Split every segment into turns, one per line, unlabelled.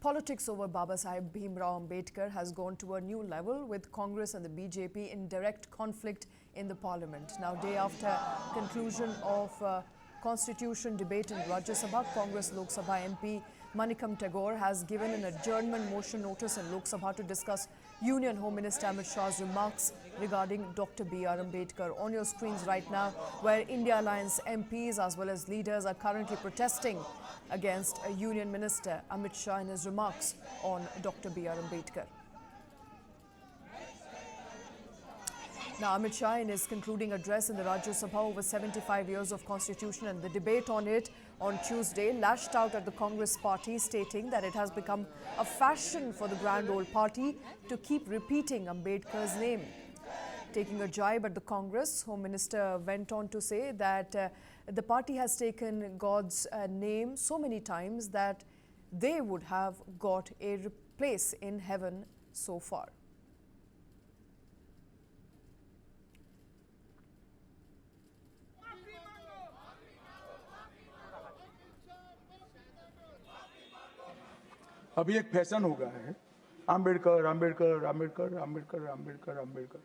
Politics over Babasaheb Bhimrao Ambedkar has gone to a new level, with Congress and the BJP in direct conflict in the parliament. Now, day after conclusion of constitution debate in Rajya Sabha, Congress Lok Sabha MP Manickam Tagore has given an adjournment motion notice in Lok Sabha to discuss Union Home Minister Amit Shah's remarks regarding Dr. B.R. Ambedkar. On your screens right now, where India Alliance MPs as well as leaders are currently protesting against a Union Minister Amit Shah in his remarks on Dr. B.R. Ambedkar. Now, Amit Shah, in his concluding address in the Rajya Sabha over 75 years of constitution and the debate on it on Tuesday, lashed out at the Congress party, stating that it has become a fashion for the grand old party to keep repeating Ambedkar's name. Taking a jibe at the Congress, Home Minister went on to say that the party has taken God's name so many times that they would have got a place in heaven so far.
अभी एक fashion हो गया है, आम्बेडकर आम्बेडकर आम्बेडकर आम्बेडकर आम्बेडकर आम्बेडकर।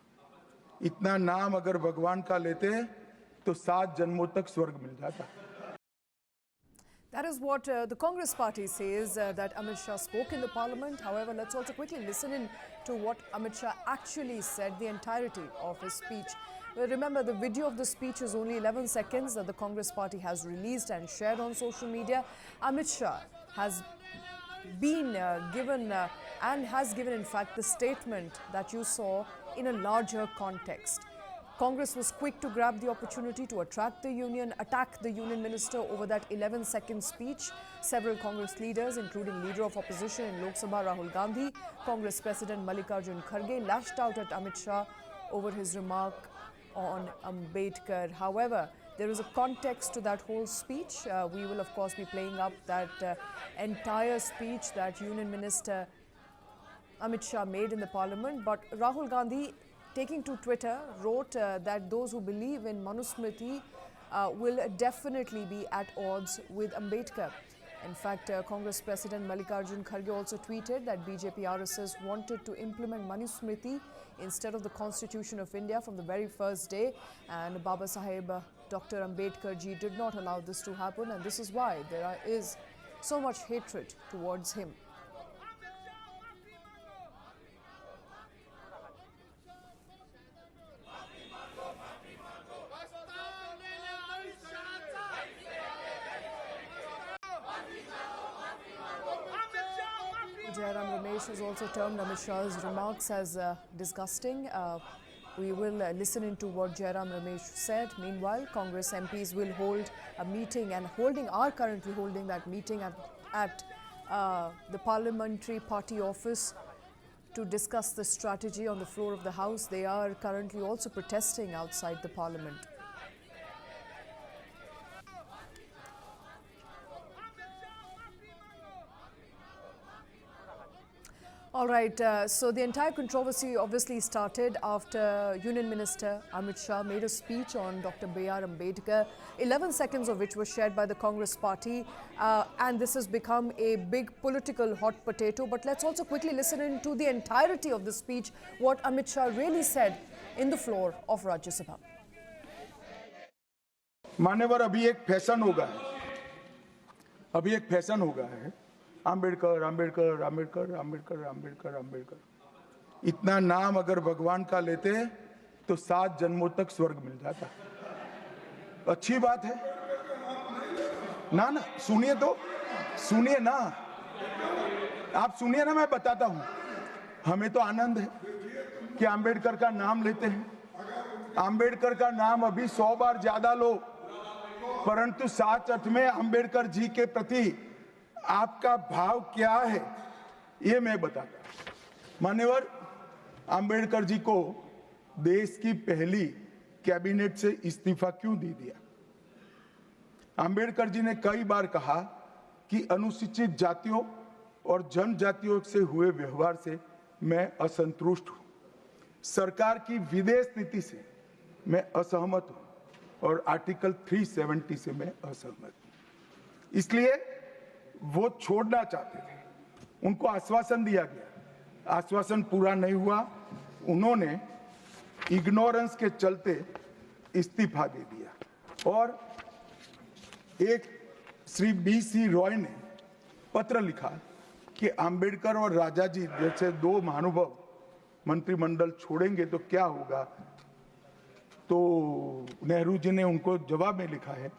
इतना नाम अगर भगवान का लेते तो 7 जन्मों तक स्वर्ग मिल जाता।
That is what the Congress party says that Amit Shah spoke in the parliament. However, let's also quickly listen in to what Amit Shah actually said, the entirety of his speech. Remember, the video of the speech is only 11 seconds that the Congress party has released and shared on social media. Amit Shah has been given and has given, in fact, the statement that you saw in a larger context. Congress was quick to grab the opportunity to attack the union minister over that 11-second speech. Several Congress leaders, including Leader of Opposition in Lok Sabha Rahul Gandhi, Congress President Manickam Tagore, lashed out at Amit Shah over his remark on Ambedkar. However, there is a context to that whole speech. We will, of course, be playing up that entire speech that Union Minister Amit Shah made in the parliament. But Rahul Gandhi, taking to Twitter, wrote that those who believe in Manusmriti will definitely be at odds with Ambedkar. In fact, Congress President Manickam Tagore also tweeted that BJP RSS wanted to implement Manusmriti instead of the Constitution of India from the very first day, and Babasaheb Dr. Ambedkar ji did not allow this to happen, and this is why there is so much hatred towards him. Jairam Ramesh has also termed Amit Shah's remarks as disgusting. We will listen into what Jairam Ramesh said. Meanwhile, Congress MPs will hold a meeting and are currently holding that meeting at the Parliamentary Party office to discuss the strategy on the floor of the House. They are currently also protesting outside the Parliament. All right, so the entire controversy obviously started after Union Minister Amit Shah made a speech on Dr. B.R. Ambedkar, 11 seconds of which was shared by the Congress party, and this has become a big political hot potato. But let's also quickly listen in to the entirety of the speech, what Amit Shah really said in the floor of Rajya Sabha.
मान्यवर, अभी एक fashion हो गया है, आम्बेडकर आम्बेडकर आम्बेडकर आम्बेडकर आम्बेडकर आम्बेडकर। इतना नाम अगर भगवान का लेते तो 7 जन्मों तक स्वर्ग मिल जाता। अच्छी बात है ना? सुनिए तो, सुनिए ना, आप सुनिए ना, मैं बताता हूं। हमें तो आनंद है कि आम्बेडकर का नाम लेते हैं। आम्बेडकर का नाम अभी 100 बार ज्यादा लो, परंतु सच में आम्बेडकर जी के प्रति आपका भाव क्या है ये मैं बताता। मान्यवर, आम्बेडकर जी को देश की पहली कैबिनेट से इस्तीफा क्यों दे दिया? आम्बेडकर जी ने कई बार कहा कि अनुसूचित जातियों और जनजातियों से हुए व्यवहार से मैं असंतुष्ट हूं, सरकार की विदेश नीति से मैं असहमत हूं और आर्टिकल 370 से मैं असहमत हूं। इसलिए वो छोड़ना चाहते थे। उनको आश्वासन दिया गया, आश्वासन पूरा नहीं हुआ, उन्होंने इग्नोरेंस के चलते इस्तीफा दे दिया। और एक श्री BC रॉय ने पत्र लिखा कि अंबेडकर और राजा जी जैसे दो महानुभाव मंत्रिमंडल छोड़ेंगे तो क्या होगा। तो नेहरू जी ने उनको जवाब में लिखा है,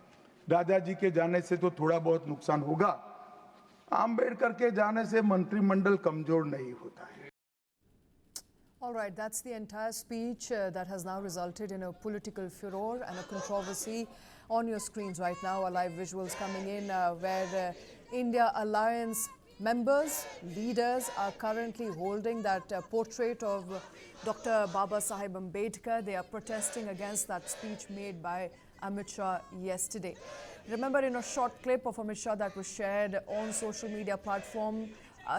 राजा जी के जाने से तो थोड़ा बहुत नुकसान होगा, अंबेडकर के जाने से मंत्रिमंडल कमजोर नहीं होता है।
All right, that's the entire speech that has now resulted in a political furor and a controversy. On your screens right now are live visuals coming in where India Alliance members, leaders are currently holding that portrait of Dr. Baba Sahib Ambedkar. They are protesting against that speech made by Amit Shah yesterday. Remember, in a short clip of Amit Shah that was shared on social media platform,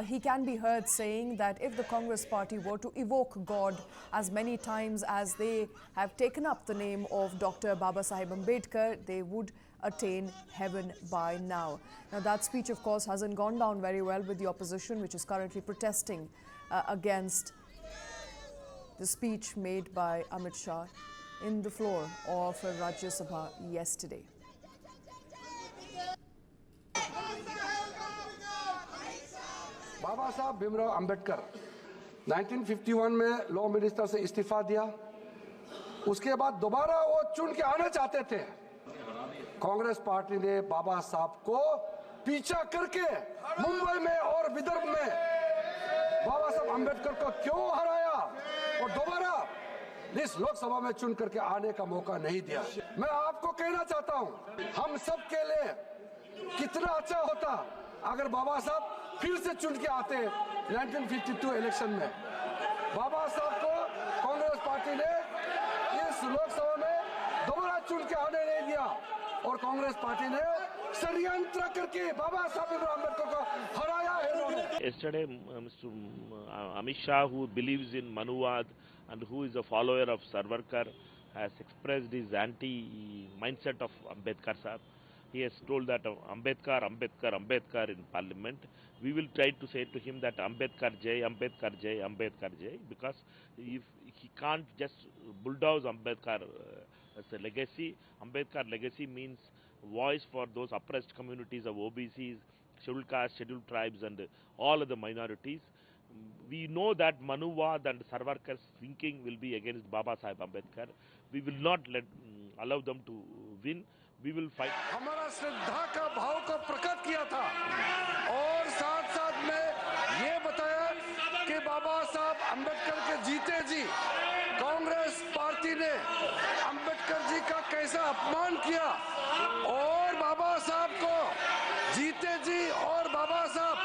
he can be heard saying that if the Congress party were to evoke God as many times as they have taken up the name of Dr. Baba Sahib Ambedkar, they would attain heaven by now. Now, that speech, of course, hasn't gone down very well with the opposition, which is currently protesting against the speech made by Amit Shah in the floor of Rajya Sabha yesterday.
बाबा साहब भीमराव अंबेडकर 1951 में law minister से इस्तीफा दिया, उसके बाद दोबारा वो चुन के आना चाहते थे। कांग्रेस पार्टी ने बाबा साहब को पीछा करके मुंबई में और विदर्भ में बाबा साहब अंबेडकर को क्यों हराया और दोबारा इस लोकसभा में चुन करके आने का मौका नहीं दिया। मैं आपको कहना चाहता हूं, हम सब के लिए कितना अच्छा होता अगर बाबा साहब फिर से चुन के आते 1952 इलेक्शन में। बाबा साहब को कांग्रेस पार्टी ने इस लोकसभा में दोबारा चुन के आने नहीं दिया और कांग्रेस पार्टी ने षड्यंत्र करके बाबा साहब अम्बेडकर को हराया है।
Yesterday, Mr. Amit Shah, who believes in Manuwad and who is a follower of Savarkar, has expressed his anti-mindset of Ambedkar Sahab. He has told that Ambedkar in Parliament. We will try to say to him that Ambedkar Jai, Ambedkar Jai, Ambedkar Jai, because if he can't just bulldoze Ambedkar as a legacy. Ambedkar legacy means voice for those oppressed communities of OBCs, scheduled castes, scheduled tribes and all other minorities. We know that Manuwad and Savarkar's thinking will be against Baba Sahib Ambedkar. We will not allow them to win. We will fight.
हमारा श्रद्धा का भाव को प्रकट किया था और साथ साथ में ये बताया कि बाबा साहब अंबेडकर के जीते जी कांग्रेस पार्टी ने अंबेडकर जी का कैसा अपमान किया और बाबा साहब को जीते जी और बाबा साहब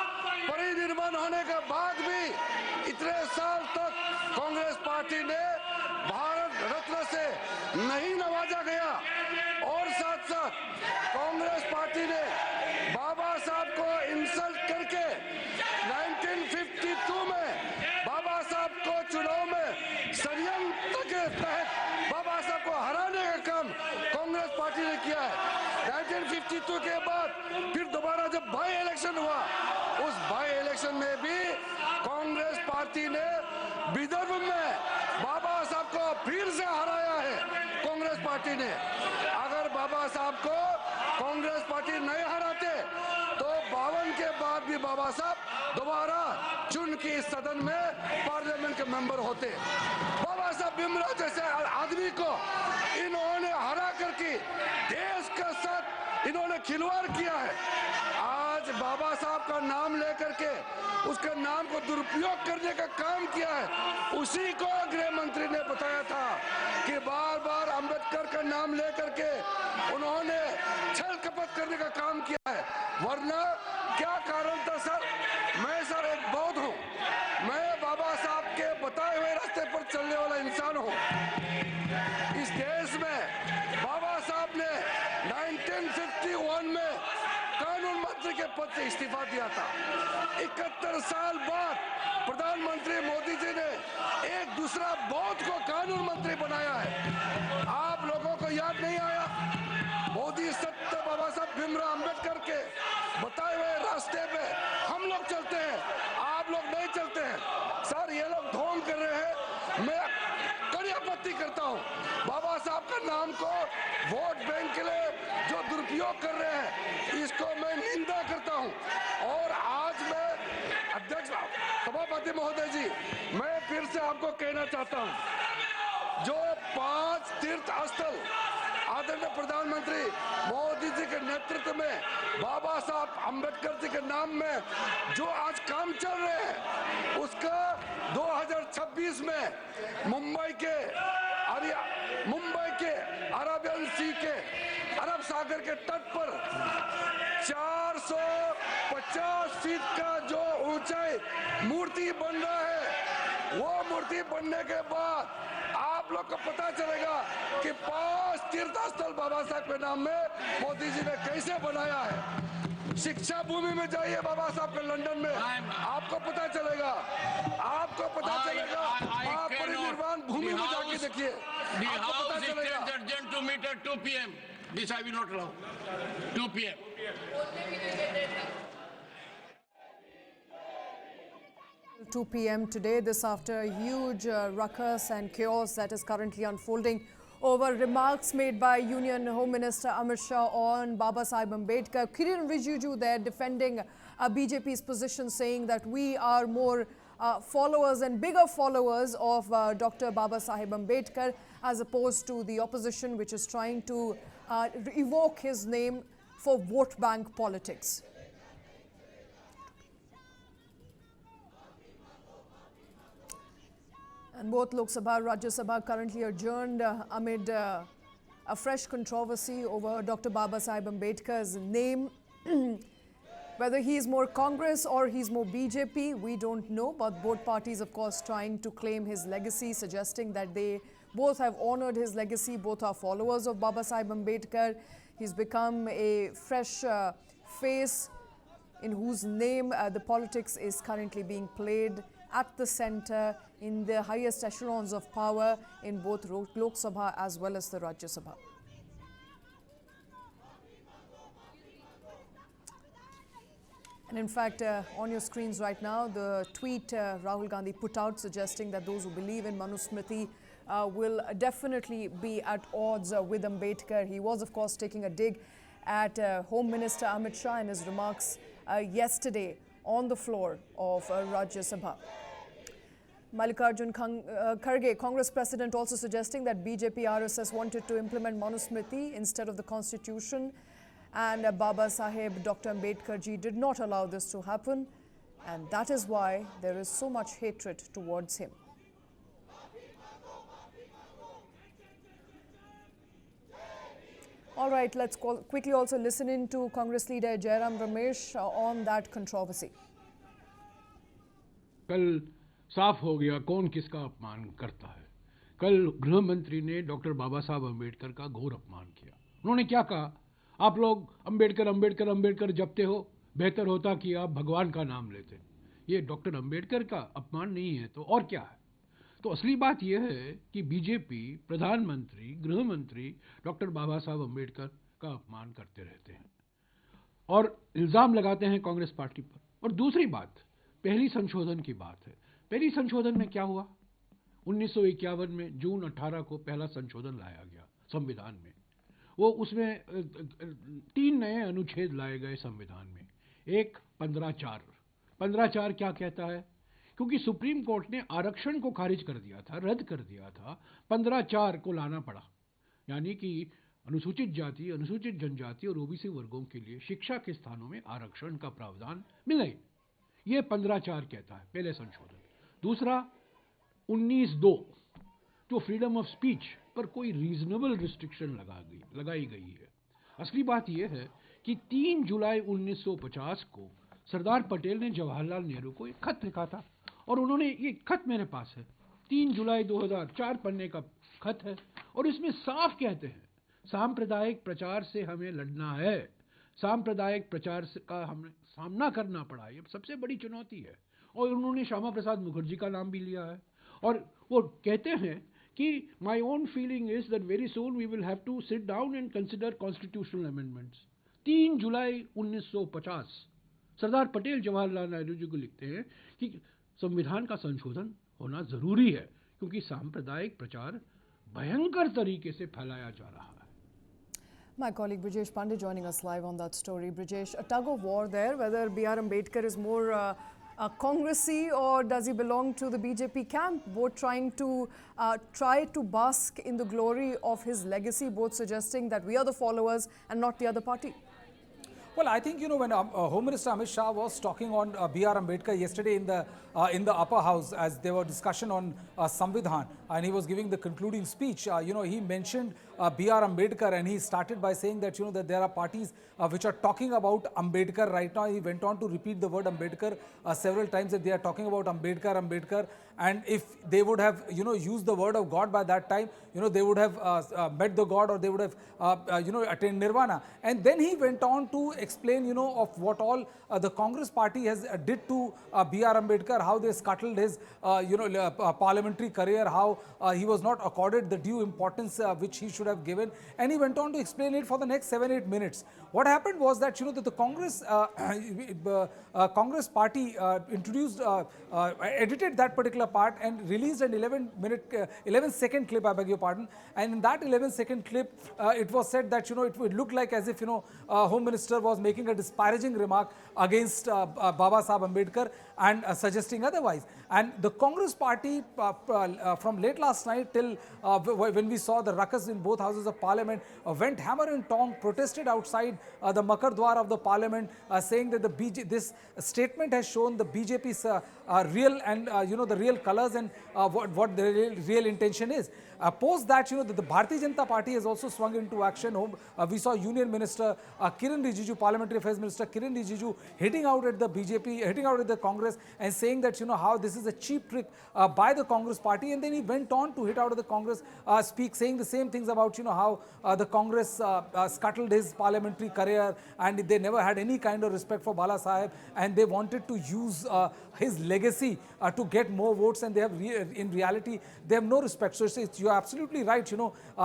परिनिर्वाण होने के बाद भी इतने साल तक कांग्रेस पार्टी ने भारत रत्न से नहीं नवाजा गया और साथ साथ कांग्रेस पार्टी ने बाबा साहब को इंसल्ट करके 1952 में बाबा साहब को चुनाव में षड्यंत्र के तहत बाबा साहब को हराने का काम कांग्रेस पार्टी ने किया है। 1952 के बाद फिर दोबारा जब बाई इलेक्शन हुआ, उस बाई इलेक्शन में भी कांग्रेस पार्टी ने विदर्भ में बाबा साहब को फिर से हराया है। कांग्रेस पार्टी ने अगर बाबा साहब को कांग्रेस पार्टी नहीं हराते तो 52 के बाद भी बाबा साहब दोबारा चुन के इस सदन में पार्लियामेंट के मेंबर होते। बाबा साहब भीमराव जैसे आदमी को इन्होंने हरा करके देश के साथ इन्होंने खिलवाड़ किया है। आज बाबा साहब का नाम लेकर के उसके नाम को दुरुपयोग करने का काम किया है। उसी को गृह मंत्री ने बताया था कि बार बार अंबेडकर का नाम लेकर के उन्होंने छल कपट करने का काम किया है। वरना क्या कारण था सर? मैं सर एक बौद्ध हूँ, मैं बाबा साहब के बताए हुए रास्ते पर चलने वाला इंसान हूँ। इस देश में बाबा साहब ने 1951 में कानून मंत्री के पद से इस्तीफा दिया था। 71 साल बाद प्रधानमंत्री मोदी जी ने एक दूसरा बौद्ध को कानून मंत्री बनाया है। आप लोगों को याद नहीं आया? मोदी सत्य बाबा साहब भीमराव अंबेडकर के बताए हुए रास्ते पे हम लोग चलते हैं। वोट बैंक के लिए जो दुरुपयोग कर रहे हैं, इसको मैं निंदा करता हूं। और आज मैं अध्यक्ष सभापति महोदय जी, मैं फिर से आपको कहना चाहता हूं, जो 5 तीर्थ स्थल आदरणीय प्रधानमंत्री मोदी जी के नेतृत्व में बाबा साहब अम्बेडकर जी के नाम में जो आज काम चल रहे हैं, उसका 2026 में मुंबई के अरबियन सी के अरब सागर के तट पर 450 फीट का जो ऊंचाई मूर्ति बन रहा है, वो मूर्ति बनने के बाद आप लोग को पता चलेगा कि 5 तीर्थ स्थल बाबा साहब के नाम में मोदी जी ने कैसे बनाया है। शिक्षा भूमि में जाइए बाबा साहब के लंदन में, आपको पता चलेगा, आपको पता चलेगा। आप परिनिर्वाण भूमि में जाके देखिए, आपको पता चलेगा।
Urgent to meet at 2 p.m. This I will not allow. 2 p.m.
2 p.m. today, this after a huge ruckus and chaos that is currently unfolding over remarks made by Union Home Minister Amit Shah on Baba Sahib Ambedkar. Kiran Rijiju there defending BJP's position, saying that we are more followers and bigger followers of Dr. Baba Sahib Ambedkar as opposed to the opposition, which is trying to evoke his name for vote bank politics. And both Lok Sabha and Rajya Sabha currently adjourned amid a fresh controversy over Dr. Baba Sahib Ambedkar's name. Whether he is more Congress or he's more BJP, we don't know. But both parties, of course, trying to claim his legacy, suggesting that they both have honored his legacy. Both are followers of Baba Sahib Ambedkar. He's become a fresh face in whose name the politics is currently being played at the center, in the highest echelons of power in both Lok Sabha as well as the Rajya Sabha. And in fact, on your screens right now, the tweet Rahul Gandhi put out suggesting that those who believe in Manusmriti will definitely be at odds with Ambedkar. He was, of course, taking a dig at Home Minister Amit Shah in his remarks yesterday on the floor of Rajya Sabha. Mallikarjun Kharge, Congress president, also suggesting that BJP RSS wanted to implement Manusmriti instead of the constitution, and Baba Sahib Dr. Ambedkar ji did not allow this to happen, and that is why there is so much hatred towards him. All right, let's quickly also listen in to Congress leader Jairam Ramesh on that controversy.
कल साफ हो गया कौन किसका अपमान करता है। कल गृह मंत्री ने डॉक्टर बाबा साहब अम्बेडकर का घोर अपमान किया। उन्होंने क्या कहा, आप लोग अम्बेडकर अम्बेडकर अम्बेडकर जपते हो, बेहतर होता कि आप भगवान का नाम लेते। ये डॉक्टर अम्बेडकर का अपमान नहीं है तो और क्या है। तो असली बात यह है कि बीजेपी प्रधानमंत्री गृह मंत्री डॉक्टर बाबा साहब अम्बेडकर का अपमान करते रहते हैं और इल्ज़ाम लगाते हैं कांग्रेस पार्टी पर। और दूसरी बात, पहली संशोधन की बात है। पहली संशोधन में क्या हुआ, 1951 में जून 18 को पहला संशोधन लाया गया संविधान में। वो उसमें 3 नए अनुच्छेद लाए गए संविधान में। एक 15(4). 15(4) क्या कहता है, क्योंकि सुप्रीम कोर्ट ने आरक्षण को खारिज कर दिया था, रद्द कर दिया था, 15(4) को लाना पड़ा। यानी कि अनुसूचित जाति, अनुसूचित जनजाति और ओबीसी वर्गों के लिए शिक्षा के स्थानों में आरक्षण का प्रावधान मिले। ये 15(4) कहता है पहले संशोधन। दूसरा 19(2) जो फ्रीडम ऑफ स्पीच पर कोई रीजनेबल रिस्ट्रिक्शन लगाई गई है। असली बात यह है कि 3 जुलाई 1950 को सरदार पटेल ने जवाहरलाल नेहरू को एक खत लिखा था और उन्होंने, ये खत मेरे पास है, 3 जुलाई 2004 पन्ने का खत है और इसमें साफ कहते हैं सांप्रदायिक प्रचार से हमें लड़ना है। सांप्रदायिक प्रचार का हमें सामना करना पड़ा, ये सबसे बड़ी चुनौती है। और उन्होंने श्यामा प्रसाद मुखर्जी का नाम भी लिया है और वो कहते हैं कि my own feeling is that very soon we will have to sit down and consider constitutional amendments. 3 जुलाई 1950 सरदार पटेल जवाहरलाल नेहरू जी को लिखते हैं कि संविधान का संशोधन होना जरूरी है क्योंकि सांप्रदायिक प्रचार भयंकर तरीके से फैलाया जा रहा है।
My colleague Brijesh Pandey joining us live on that story. Brijesh, a tug of war there, whether B.R. Ambedkar is more Congressy or does he belong to the BJP camp? Both trying to bask in the glory of his legacy, both suggesting that we are the followers and not the other party.
Well, I think, when Home Minister Amit Shah was talking on B.R. Ambedkar yesterday in the upper house as there were discussion on Samvidhan, and he was giving the concluding speech, he mentioned B.R. Ambedkar, and he started by saying that, that there are parties which are talking about Ambedkar right now. He went on to repeat the word Ambedkar several times, that they are talking about Ambedkar, and if they would have, used the word of God by that time, they would have met the God, or they would have, attained Nirvana. And then he went on to explain, of what all the Congress party has did to B.R. Ambedkar, how they scuttled his, parliamentary career, how he was not accorded the due importance which he should have given. And he went on to explain it for the next 7-8 minutes. What happened was that, that the Congress Congress party introduced, edited that particular part and released an 11-second clip, I beg your pardon. And in that 11-second clip, it was said that, it would look like as if, Home Minister was making a disparaging remark against Baba Sahib Ambedkar and suggesting otherwise. And the Congress party from late last night till when we saw the ruckus in both houses of parliament, went hammer and tong, protested outside the Makar Dwar of the parliament, saying that this statement has shown the BJP's real and the real colors and what the real intention is. Post that, that the Bharatiya Janata Party has also swung into action. We saw Union Minister Kiran Rijiju, Parliamentary Affairs Minister Kiran Rijiju hitting out at the BJP, hitting out at the Congress, and saying that, how this is a cheap trick by the Congress party. And then he went on to hit out at the Congress, saying the same things about, how the Congress scuttled his parliamentary career, and they never had any kind of respect for Bala Sahib, and they wanted to use his legacy to get more votes, and they have in reality they have no respect. So you're absolutely right.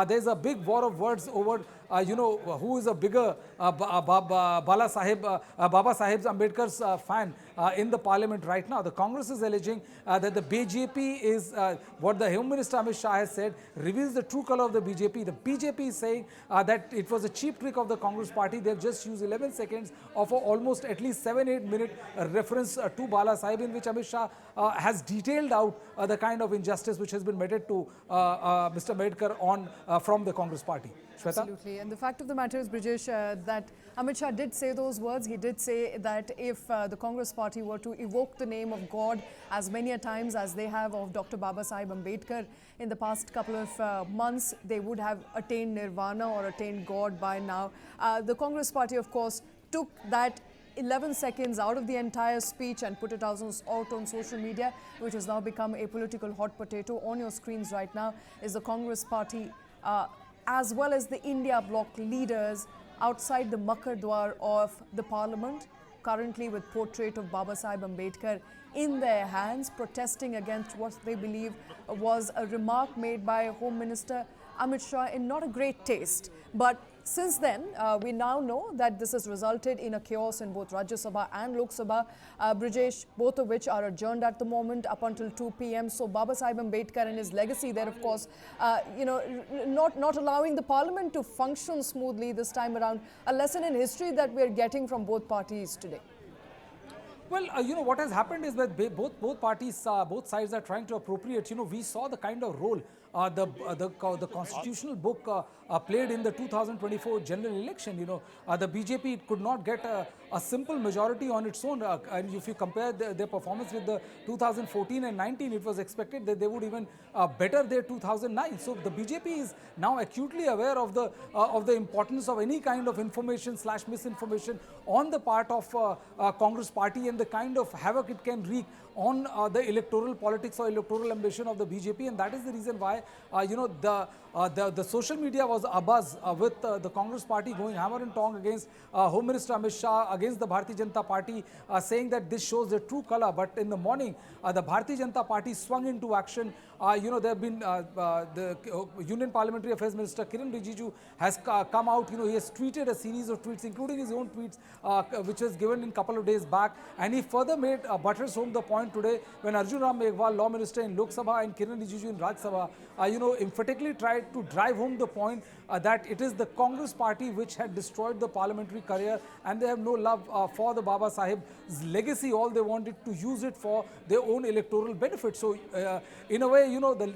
There's a big war of words over who is a bigger Baba Sahib's Ambedkar's fan in the parliament right now. The Congress is alleging that the BJP is what the Home Minister Amit Shah has said reveals the true color of the BJP. The BJP is saying that it was a cheap trick of the Congress party. They've just used 11 seconds of almost at least 7-8 minute reference to Bala Sahib, in which Amit Shah has detailed out the kind of injustice which has been meted to Mr. Ambedkar from the Congress party. Shweta?
Absolutely. And the fact of the matter is, Brijesh, that Amit Shah did say those words. He did say that if the Congress party were to evoke the name of God as many a times as they have of Dr. Baba Sahib Ambedkar in the past couple of months, they would have attained Nirvana or attained God by now. The Congress party, of course, took that 11 seconds out of the entire speech and put it out on social media, which has now become a political hot potato. On your screens right now is the Congress party as well as the India bloc leaders outside the Makar Dwar of the parliament, currently with portrait of Baba Sahib Ambedkar in their hands, protesting against what they believe was a remark made by Home Minister Amit Shah in not a great taste. But since then, we now know that this has resulted in a chaos in both Rajya Sabha and Lok Sabha, Brijesh, both of which are adjourned at the moment up until 2 p.m. So Baba Sahib Ambedkar and his legacy there, of course, not allowing the parliament to function smoothly this time around. A lesson in history that we're getting from both parties today.
Well, what has happened is that both parties, both sides are trying to appropriate. We saw the kind of role the constitutional book played in the 2024 general election. The BJP could not get a simple majority on its own. And if you compare their performance with the 2014 and 19, it was expected that they would even better their 2009. So the BJP is now acutely aware of the importance of any kind of information/misinformation on the part of Congress party and the kind of havoc it can wreak on the electoral politics or electoral ambition of the BJP. And that is the reason why the social media was abuzz with the Congress party going hammer and tong against Home Minister Amit Shah, against the Bharatiya Janata Party, saying that this shows their true color. But in the morning, the Bharatiya Janata Party swung into action. There have been the Union Parliamentary Affairs Minister Kiran Rijiju has come out. He has tweeted a series of tweets, including his own tweets, which was given in a couple of days back. And he further butters home the point today when Arjun Ram Meghwal, Law Minister in Lok Sabha, and Kiran Rijiju in Rajya Sabha emphatically tried to drive home the point that it is the Congress party which had destroyed the parliamentary career, and they have no love for the Baba Sahib's legacy. All they wanted to use it for their own electoral benefit. So in a way,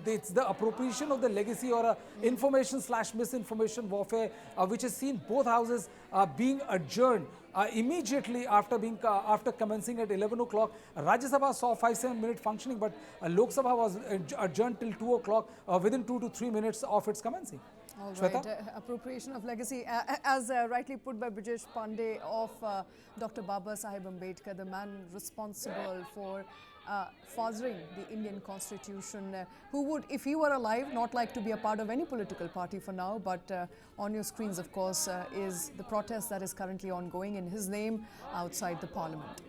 it's the appropriation of the legacy, or information/misinformation warfare, which has seen both houses being adjourned immediately after commencing at 11 o'clock. Rajya Sabha saw 5-7 minute functioning, but Lok Sabha was adjourned till 2 o'clock within 2 to 3 minutes of its commencing.
All right, appropriation of legacy, as rightly put by Brijesh Pandey, of Dr. Baba Sahib Ambedkar, the man responsible for fathering the Indian Constitution, who would, if he were alive, not like to be a part of any political party for now, but on your screens, of course, is the protest that is currently ongoing in his name outside the Parliament.